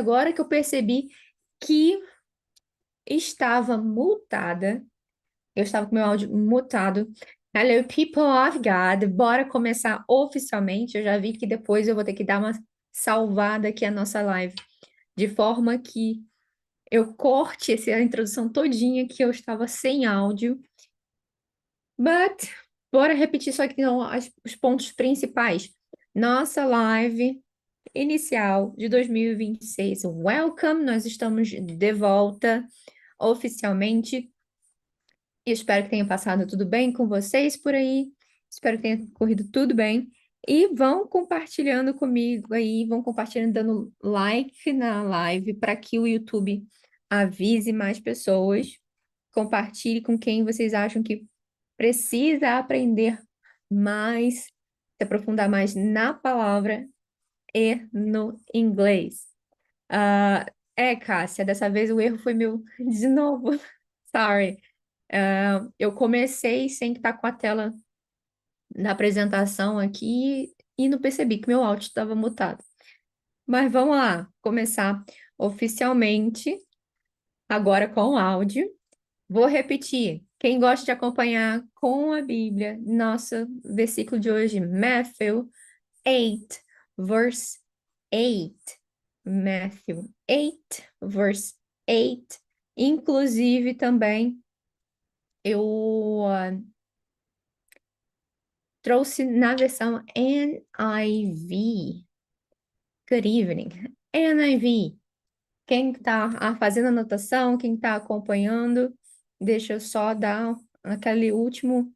Agora que eu percebi que estava mutada, eu estava com meu áudio mutado. Hello, people of God, bora começar oficialmente. Eu já vi que depois eu vou ter que dar uma salvada aqui a nossa live, de forma que eu corte essa introdução todinha que eu estava sem áudio. But, bora repetir só aqui então, os pontos principais. Nossa live inicial de 2026. Welcome, nós estamos de volta oficialmente. E espero que tenha passado tudo bem com vocês por aí. Espero que tenha corrido tudo bem. E vão compartilhando comigo aí, vão compartilhando, dando like na live para que o YouTube avise mais pessoas. Compartilhe com quem vocês acham que precisa aprender mais, se aprofundar mais na palavra e no inglês. Cássia, dessa vez o erro foi meu de novo. Sorry. Eu comecei sem estar com a tela da apresentação aqui e não percebi que meu áudio estava mutado. Mas vamos lá, começar oficialmente, agora com o áudio. Vou repetir. Quem gosta de acompanhar com a Bíblia, nosso versículo de hoje, Matthew 8, verse 8. Matthew 8, verse 8. Inclusive, também, eu trouxe na versão NIV. Good evening. NIV. Quem está fazendo anotação, quem está acompanhando, deixa eu só dar aquele último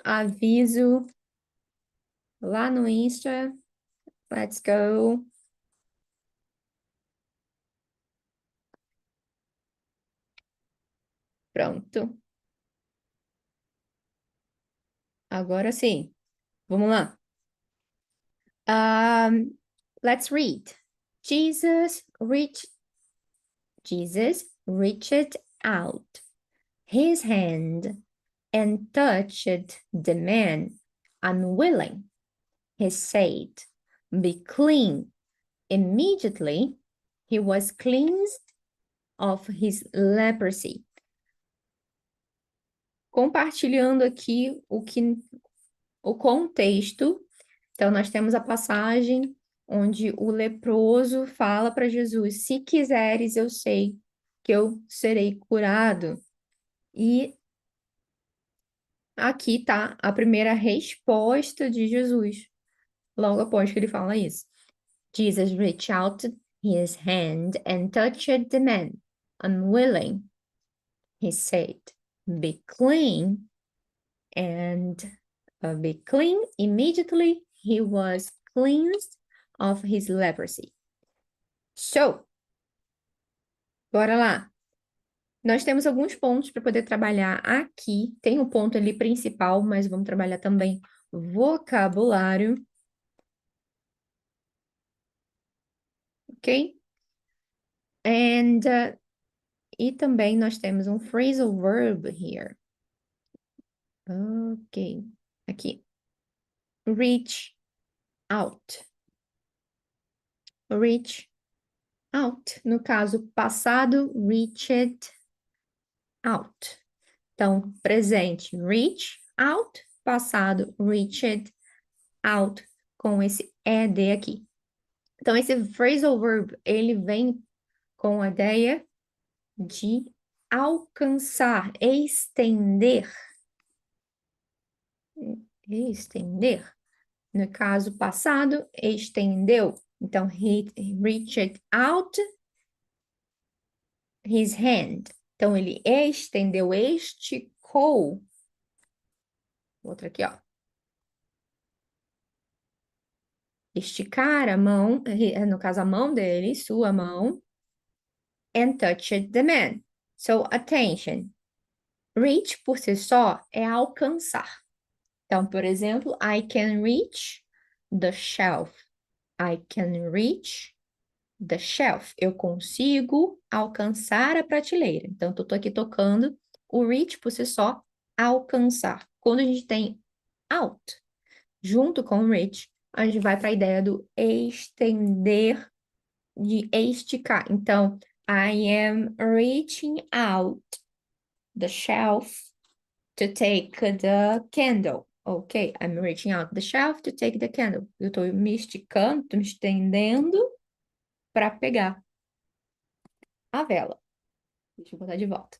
aviso lá no Insta. Let's go. Pronto. Agora sim. Vamos lá. Let's read. Jesus reached out his hand and touched the man. Unwilling, he said, "Be clean." Immediately, he was cleansed of his leprosy. Compartilhando aqui o contexto. Então, nós temos a passagem onde o leproso fala para Jesus: se quiseres, eu sei que eu serei curado. E aqui está a primeira resposta de Jesus, logo após que ele fala isso. Jesus reached out his hand and touched the man. Unwilling, he said, "Be clean," and be clean. Immediately, he was cleansed of his leprosy. So, bora lá. Nós temos alguns pontos para poder trabalhar aqui. Tem um ponto ali principal, mas vamos trabalhar também vocabulário. Ok? E também nós temos um phrasal verb here. Ok. Aqui. Reach out. Reach out. No caso passado, reached out. Então, presente, reach out. Passado, reached out. Com esse ED aqui. Então, esse phrasal verb, ele vem com a ideia de alcançar, estender. Estender. No caso passado, estendeu. Então, he reached out his hand. Então, ele estendeu, esticou. Outra aqui, ó. Esticar a mão, no caso, a mão dele, sua mão. And touched the man. So, attention. Reach, por si só, é alcançar. Então, por exemplo, I can reach the shelf. I can reach the shelf. Eu consigo alcançar a prateleira. Então, eu tô aqui tocando o reach por si só, alcançar. Quando a gente tem out junto com reach, a gente vai para a ideia do estender de esticar. Então, I am reaching out the shelf to take the candle. Ok, I'm reaching out the shelf to take the candle. Eu estou me esticando, estou me estendendo para pegar a vela. Deixa eu botar de volta.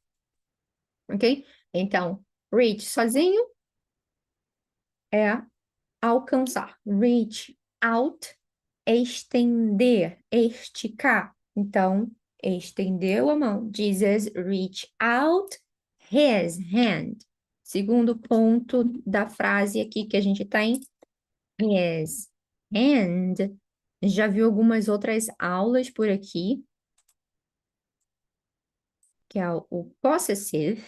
Ok? Então, reach sozinho é alcançar. Reach out, estender, esticar. Então, estendeu a mão. Jesus reached out his hand. Segundo ponto da frase aqui que a gente tem, his hand. Já viu algumas outras aulas por aqui, que é o possessive.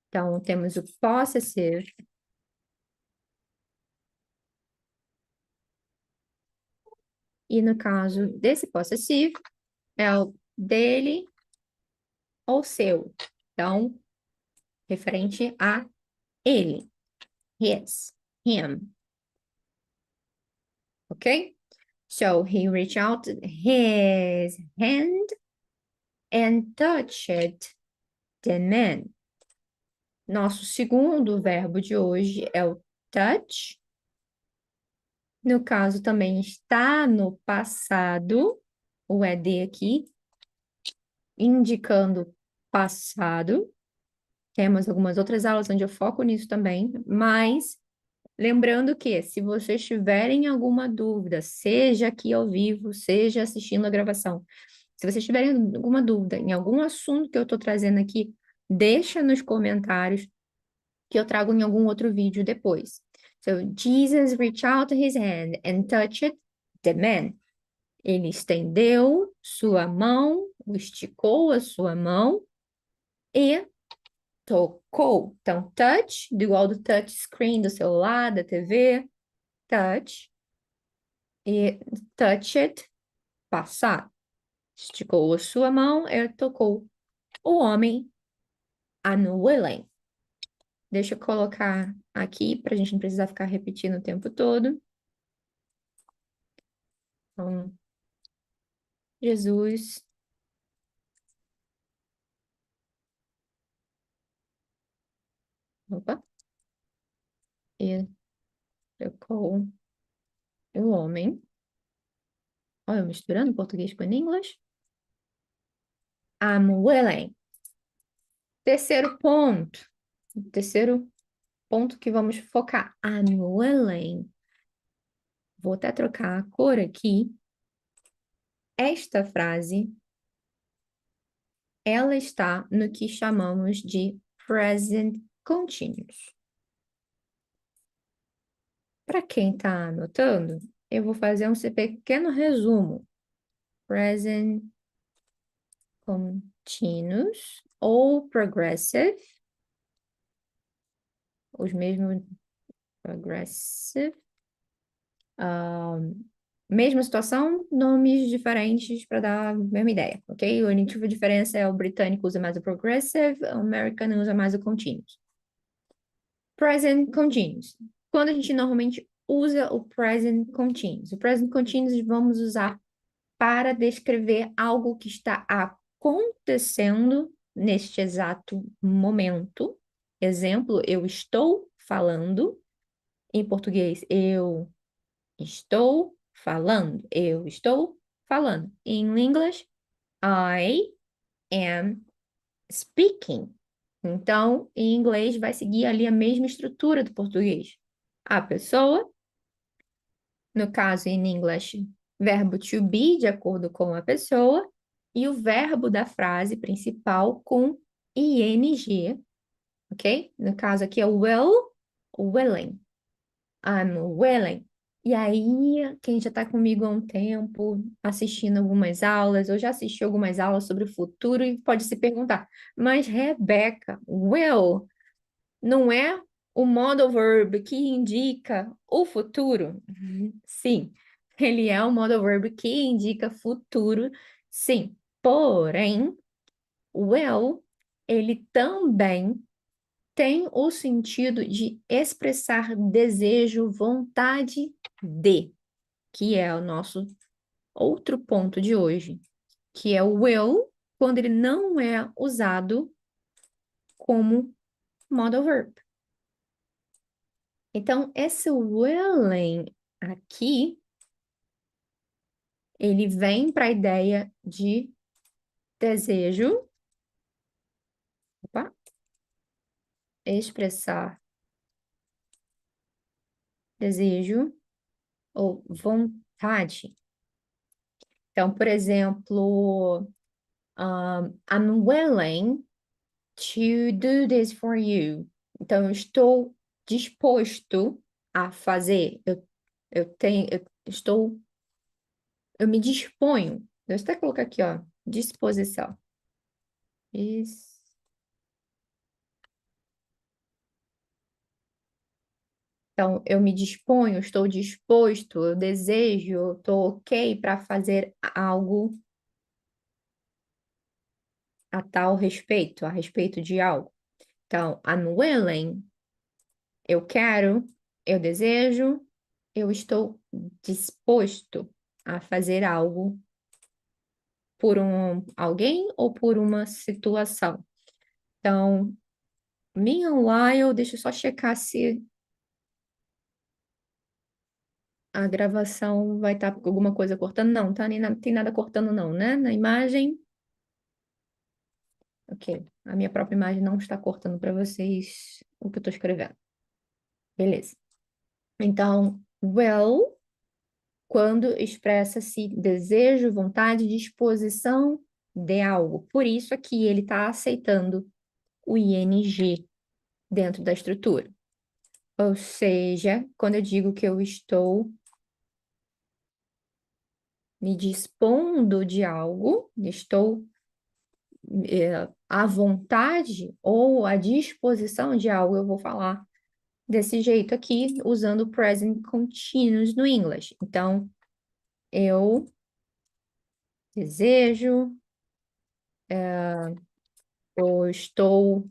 Então, temos o possessive. E no caso desse possessive, é o dele ou seu. Então, referente a ele. His, him. Ok? So, he reached out his hand and touched the man. Nosso segundo verbo de hoje é o touch. No caso, também está no passado, o ED aqui, indicando passado. Temos algumas outras aulas onde eu foco nisso também, mas lembrando que, se vocês tiverem alguma dúvida, seja aqui ao vivo, seja assistindo a gravação, se vocês tiverem alguma dúvida em algum assunto que eu estou trazendo aqui, deixa nos comentários que eu trago em algum outro vídeo depois. So, Jesus reached out his hand and touched the man. Ele estendeu sua mão, esticou a sua mão e tocou. Então, touch, igual do touch screen do celular, da TV, touch. E touched, passado. Esticou a sua mão e tocou. O homem, unwilling. Deixa eu colocar aqui para a gente não precisar ficar repetindo o tempo todo. Então, Jesus opa, e tocou o homem. Olha, eu misturando português com inglês. I'm willing. Terceiro ponto. Terceiro ponto que vamos focar. I'm willing. Vou até trocar a cor aqui. Esta frase, ela está no que chamamos de present continuous. Para quem está anotando, eu vou fazer um pequeno resumo. Present continuous ou progressive, os mesmos progressive, mesma situação, nomes diferentes para dar a mesma ideia, ok? A única diferença é o britânico usa mais o progressive, o americano usa mais o continuous. Present continuous. Quando a gente normalmente usa o present continuous? O present continuous vamos usar para descrever algo que está acontecendo neste exato momento. Exemplo, eu estou falando. Em português, eu estou falando. Eu estou falando. Em inglês, I am speaking. Então, em inglês, vai seguir ali a mesma estrutura do português. A pessoa, no caso, em inglês, verbo to be, de acordo com a pessoa, e o verbo da frase principal com ing, ok? No caso aqui é will, willing. I'm willing. E aí, quem já está comigo há um tempo, assistindo algumas aulas, ou já assistiu algumas aulas sobre o futuro, e pode se perguntar, mas Rebeca, will não é o modal verb que indica o futuro? Sim, ele é o modal verb que indica futuro, sim. Porém, will, ele também tem o sentido de expressar desejo, vontade de. que é o nosso outro ponto de hoje, que é o will, quando ele não é usado como modal verb. Então, esse willing aqui, ele vem para a ideia de desejo, opa, expressar desejo ou vontade. Então, por exemplo, I'm willing to do this for you. Então, eu estou disposto a fazer. Eu me disponho. Deixa eu até colocar aqui, ó, disposição. Isso. Então, eu me disponho, estou disposto, eu desejo, eu estou ok para fazer algo a tal respeito, a respeito de algo. Então, I'm willing, eu quero, eu desejo, eu estou disposto a fazer algo por alguém ou por uma situação. Então, meanwhile, deixa eu só checar se a gravação vai estar com alguma coisa cortando. Não, tá? Nem tem nada cortando, não, né? Na imagem. Ok. A minha própria imagem não está cortando para vocês o que eu estou escrevendo. Beleza. Então, well, quando expressa-se desejo, vontade, disposição de algo. Por isso aqui ele está aceitando o ing dentro da estrutura. Ou seja, quando eu digo que eu estou me dispondo de algo, estou à vontade ou à disposição de algo, eu vou falar desse jeito aqui, usando o present continuous no English. Então, eu desejo, ou estou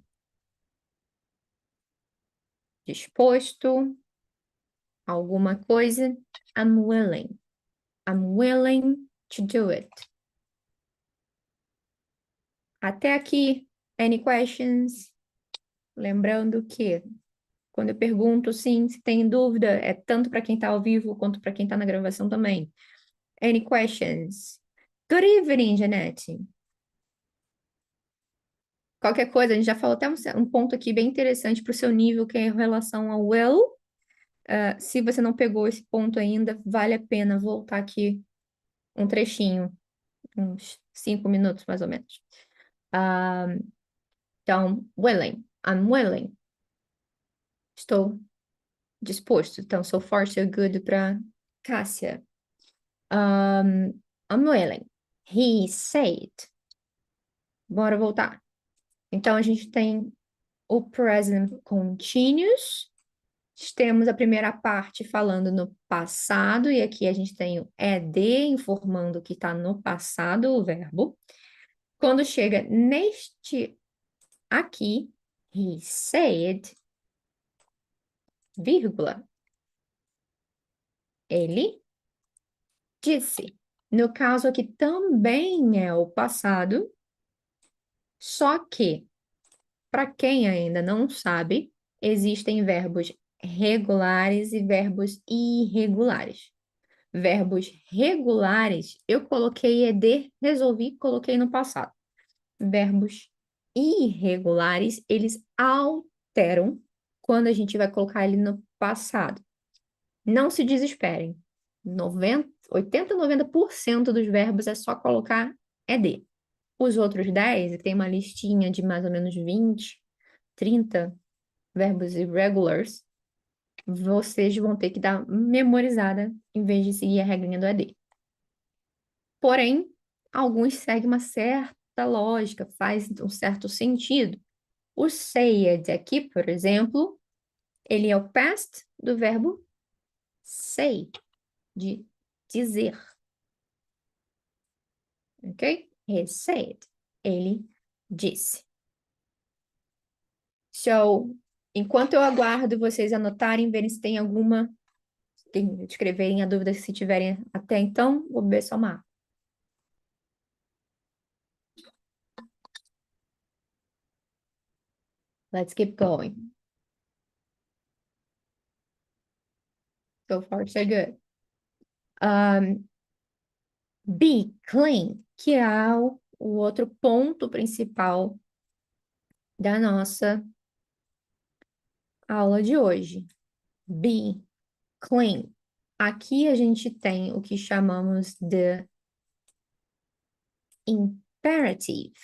disposto a alguma coisa. I'm willing. I'm willing to do it. Até aqui, any questions? Lembrando que quando eu pergunto, sim, se tem dúvida, é tanto para quem está ao vivo quanto para quem está na gravação também. Any questions? Good evening, Janete. Qualquer coisa, a gente já falou até um ponto aqui bem interessante para o seu nível, que é em relação ao will. Se você não pegou esse ponto ainda, vale a pena voltar aqui um trechinho, uns 5 minutos mais ou menos. Ah, então, willing, I'm willing. Estou disposto. Então, so far, so good para Cássia. I'm willing. He said. Bora voltar. Então, a gente tem o present continuous. Temos a primeira parte falando no passado, e aqui a gente tem o ed informando que está no passado o verbo. Quando chega neste aqui, he said, vírgula, ele disse. No caso aqui também é o passado, só que, para quem ainda não sabe, existem verbos regulares e verbos irregulares. Verbos regulares, eu coloquei ed, resolvi, coloquei no passado. Verbos irregulares, eles alteram quando a gente vai colocar ele no passado. Não se desesperem. 80, 90% dos verbos é só colocar ed. Os outros 10, que tem uma listinha de mais ou menos 20, 30 verbos irregulars, vocês vão ter que dar memorizada em vez de seguir a regrinha do ed. Porém, alguns seguem uma certa lógica, faz um certo sentido. O said aqui, por exemplo, ele é o past do verbo say, de dizer. Ok? He said. Ele disse. So, enquanto eu aguardo vocês anotarem, verem se tem alguma Quem escreverem a dúvida, se tiverem até então, vou beber só uma água. Let's keep going. So far, so good. Be clean, que é o outro ponto principal da nossa aula de hoje. Be clean. Aqui a gente tem o que chamamos de imperative.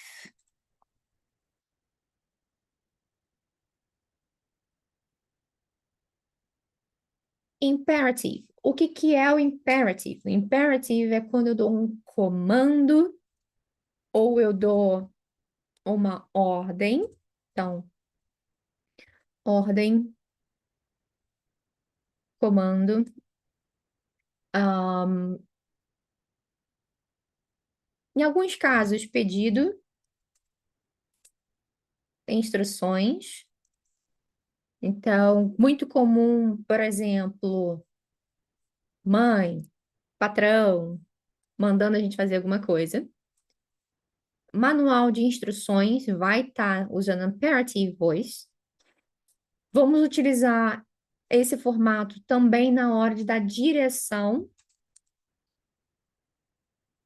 Imperative. O que é o imperative? O imperative é quando eu dou um comando ou eu dou uma ordem. Então, ordem, comando. Em alguns casos, pedido, instruções. Então, muito comum, por exemplo, mãe, patrão, mandando a gente fazer alguma coisa. Manual de instruções vai estar usando imperative voice. Vamos utilizar esse formato também na hora de dar direção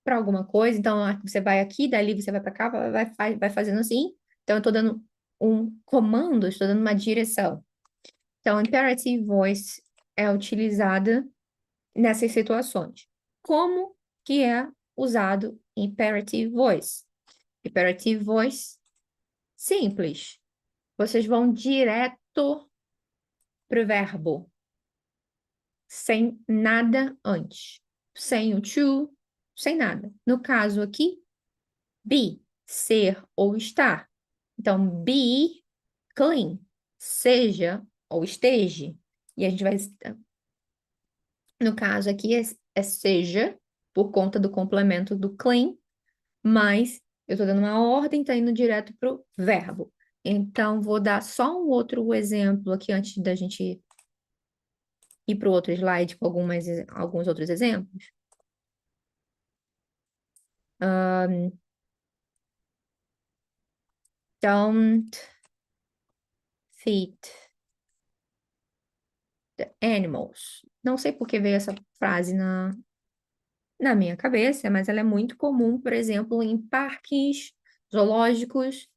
para alguma coisa. Então, você vai aqui, dali você vai para cá, vai fazendo assim. Então, eu estou dando um comando, estou dando uma direção. Então, imperative voice é utilizada nessas situações. Como que é usado imperative voice? Imperative voice, simples. Vocês vão direto para o verbo, sem nada antes. Sem o to, sem nada. No caso aqui, be, ser ou estar. Então, be clean, seja ou esteja. E a gente vai. No caso aqui, é seja, por conta do complemento do clean, mas eu estou dando uma ordem, está indo direto para o verbo. Então, vou dar só um outro exemplo aqui antes da gente ir para o outro slide com alguns outros exemplos. Don't feed the animals. Não sei por que veio essa frase na minha cabeça, mas ela é muito comum, por exemplo, em parques zoológicos.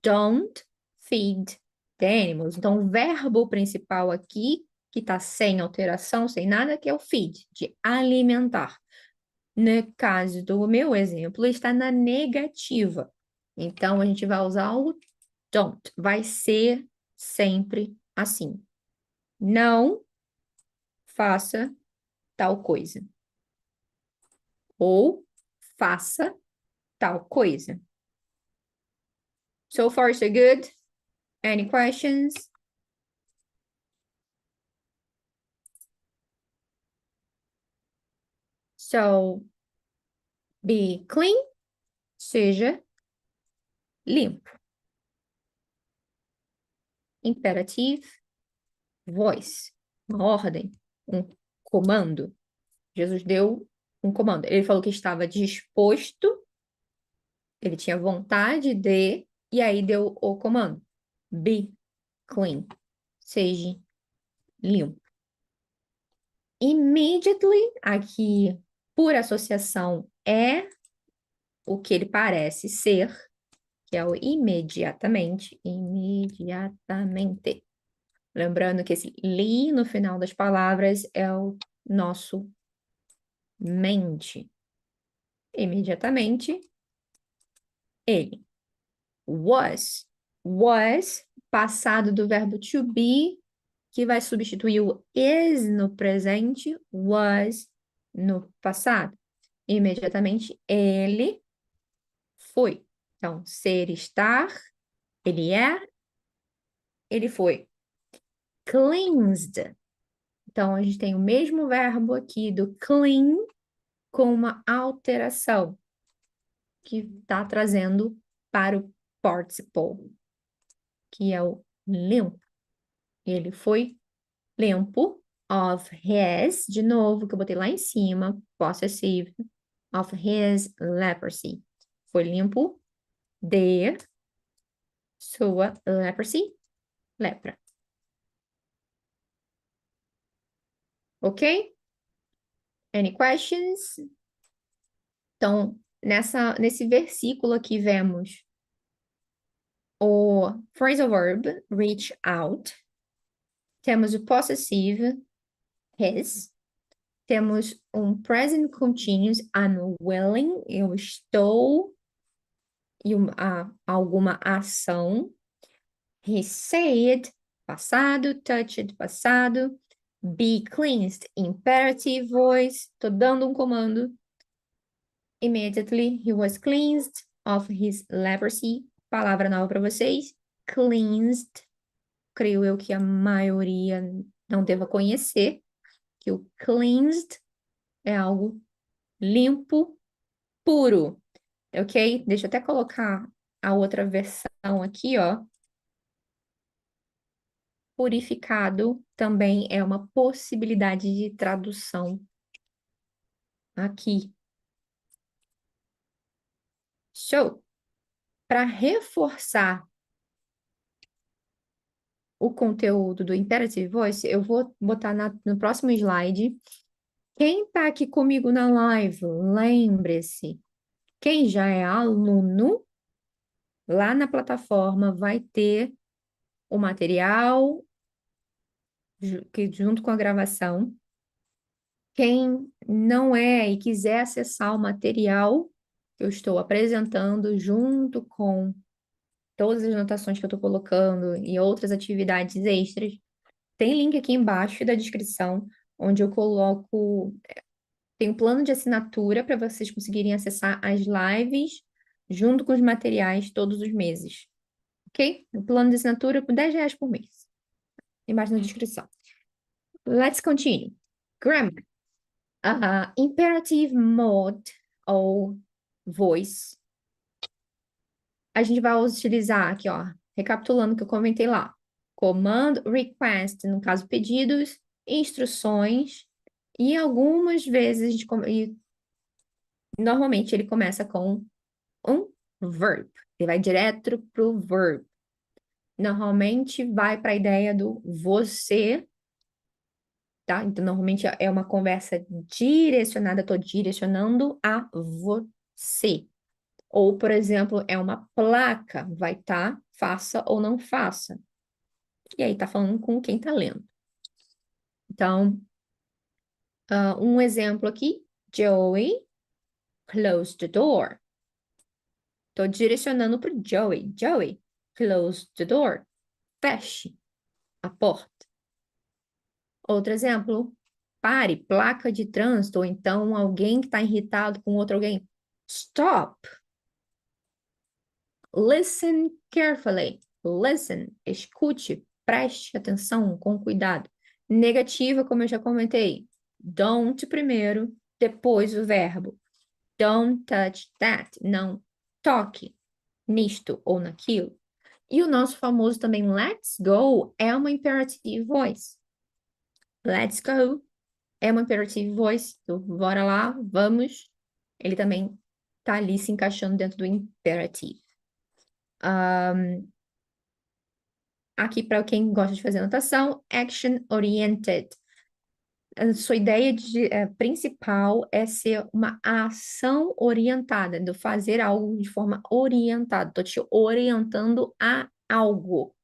Don't feed the animals. Então, o verbo principal aqui, que está sem alteração, sem nada, que é o feed, de alimentar. No caso do meu exemplo, está na negativa. Então, a gente vai usar o don't. Vai ser sempre assim. Não faça tal coisa. Ou faça tal coisa. So far, so good. Any questions? So, be clean, seja limpo. Imperative, voice, uma ordem, um comando. Jesus deu um comando. Ele falou que estava disposto, ele tinha vontade de, e aí deu o comando. Be clean, seja limpo. Immediately, aqui, por associação, é o que ele parece ser, que é o imediatamente, imediatamente. Lembrando que esse li no final das palavras é o nosso mente. Imediatamente, ele. Was. Was, passado do verbo to be, que vai substituir o is no presente, was no passado. Imediatamente, ele foi. Então, ser, estar, ele é, ele foi. Cleansed. Então, a gente tem o mesmo verbo aqui do clean com uma alteração que está trazendo para o participle, que é o limpo. Ele foi limpo of his, de novo, que eu botei lá em cima, possessive, of his leprosy. Foi limpo de sua leprosy, lepra. Ok? Any questions? Então, nesse versículo aqui vemos o phrasal verb, reach out. Temos o possessive, his. Temos um present continuous, I'm willing, eu estou, e alguma ação. He said, passado, touched, passado. Be cleansed, imperative voice. Tô dando um comando. Immediately, he was cleansed of his leprosy. Palavra nova para vocês. Cleansed. Creio eu que a maioria não deva conhecer. Que o cleansed é algo limpo, puro. Ok? Deixa eu até colocar a outra versão aqui, ó. Purificado também é uma possibilidade de tradução aqui. So, para reforçar o conteúdo do Imperative Voice, eu vou botar no próximo slide. Quem está aqui comigo na live, lembre-se, quem já é aluno, lá na plataforma vai ter o material que junto com a gravação. Quem não é e quiser acessar o material que eu estou apresentando junto com todas as anotações que eu estou colocando e outras atividades extras, tem link aqui embaixo da descrição, onde eu coloco, tem um plano de assinatura para vocês conseguirem acessar as lives junto com os materiais todos os meses. Ok? O plano de assinatura por R$ 10 por mês. Embaixo na descrição. Let's continue. Grammar. Imperative mode ou voice. A gente vai utilizar aqui, ó, recapitulando o que eu comentei lá. Command, request, no caso, pedidos, instruções, e algumas vezes, normalmente ele começa com um verb. Ele vai direto para o verb. Normalmente vai para a ideia do você, tá? Então, normalmente é uma conversa direcionada, estou direcionando a você. Ou, por exemplo, é uma placa, vai estar faça ou não faça. E aí tá falando com quem tá lendo. Então, um exemplo aqui, Joey, close the door. Tô direcionando pro Joey. Joey, close the door. Feche a porta. Outro exemplo, pare, placa de trânsito, ou então alguém que está irritado com outro alguém. Stop. Listen carefully. Listen, escute, preste atenção com cuidado. Negativa, como eu já comentei. Don't primeiro, depois o verbo. Don't touch that. Não toque nisto ou naquilo. E o nosso famoso também let's go é uma imperative voice. Let's go é uma imperative voice. Então, bora lá, vamos. Ele também tá ali se encaixando dentro do imperative. Aqui, para quem gosta de fazer anotação, action oriented. A sua ideia principal é ser uma ação orientada, de fazer algo de forma orientada. Estou te orientando a algo.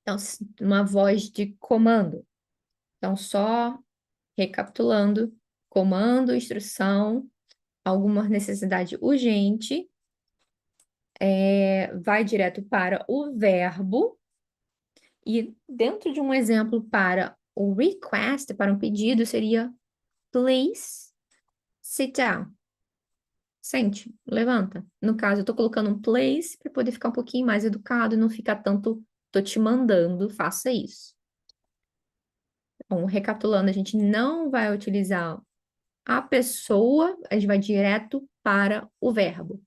Então, uma voz de comando. Então, só recapitulando: comando, instrução, alguma necessidade urgente, vai direto para o verbo. E dentro de um exemplo para o request, para um pedido, seria please sit down. Sente, levanta. No caso, eu estou colocando um place para poder ficar um pouquinho mais educado e não ficar tanto, tô te mandando, faça isso. Bom, recapitulando, a gente não vai utilizar a pessoa, a gente vai direto para o verbo.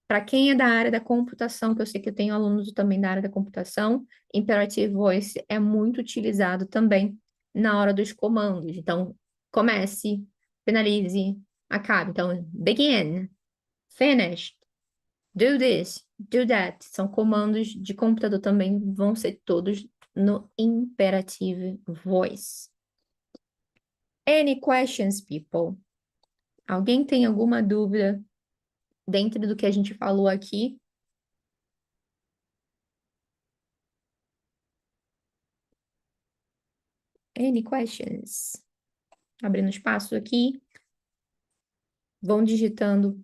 Para quem é da área da computação, que eu sei que eu tenho alunos também da área da computação, imperative voice é muito utilizado também na hora dos comandos. Então, comece, finalize, acabe. Então, begin, finish, do this, do that. São comandos de computador também, vão ser todos no imperative voice. Any questions, people? Alguém tem alguma dúvida dentro do que a gente falou aqui? Any questions? Abrindo espaço aqui. Vão digitando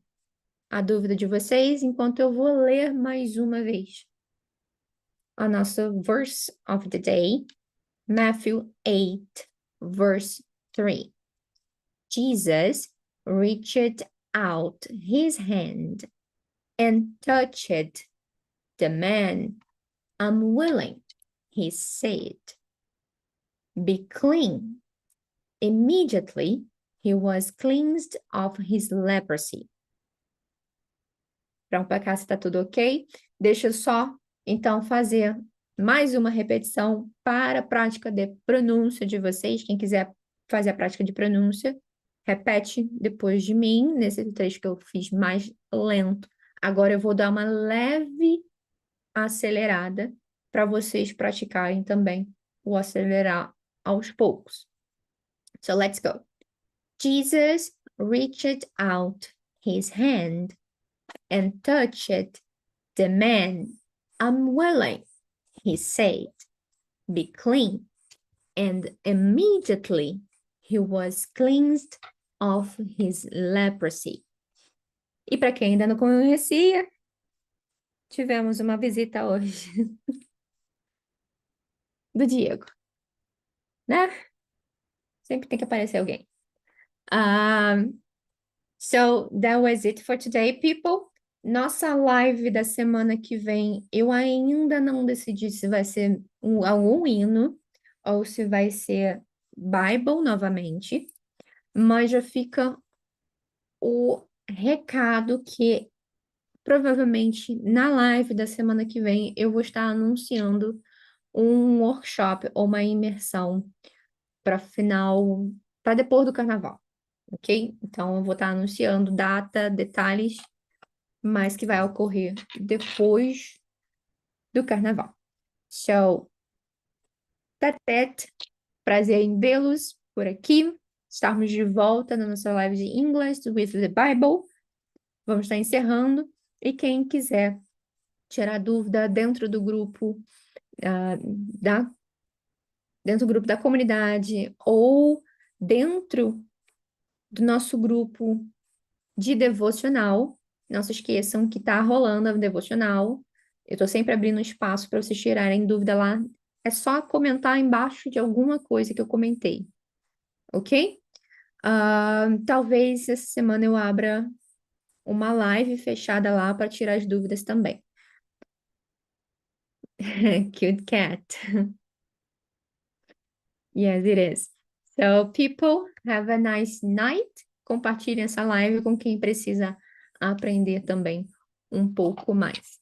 a dúvida de vocês enquanto eu vou ler mais uma vez a nossa verse of the day, Matthew 8, verse 3. Jesus reached out his hand and touched the man. I'm willing, he said. Be clean. Immediately, he was cleansed of his leprosy. Pronto, para cá, se está tudo ok. Deixa eu só, então, fazer mais uma repetição para a prática de pronúncia de vocês. Quem quiser fazer a prática de pronúncia, repete depois de mim, nesse trecho que eu fiz mais lento. Agora eu vou dar uma leve acelerada para vocês praticarem também o acelerar aos poucos. So let's go. Jesus reached out his hand and touched the man. I'm willing, he said. Be clean. And immediately he was cleansed of his leprosy. E para quem ainda não conhecia, tivemos uma visita hoje do Diego, né? Sempre tem que aparecer alguém. So that was it for today, people. Nossa live da semana que vem, eu ainda não decidi se vai ser algum hino ou se vai ser Bible novamente, mas já fica o recado que provavelmente na live da semana que vem eu vou estar anunciando um workshop ou uma imersão para final, para depois do carnaval, ok? Então eu vou estar anunciando data, detalhes, mas que vai ocorrer depois do carnaval. So, that's it. Prazer em vê-los por aqui. Estarmos de volta na nossa live de English with the Bible. Vamos estar encerrando. E quem quiser tirar dúvida dentro do grupo, dentro do grupo da comunidade ou dentro do nosso grupo de devocional, não se esqueçam que está rolando a devocional. Eu estou sempre abrindo espaço para vocês tirarem dúvida lá. É só comentar embaixo de alguma coisa que eu comentei, ok? Talvez essa semana eu abra uma live fechada lá para tirar as dúvidas também. Cute cat. Yes, it is. So, people, have a nice night. Compartilhem essa live com quem precisa aprender também um pouco mais.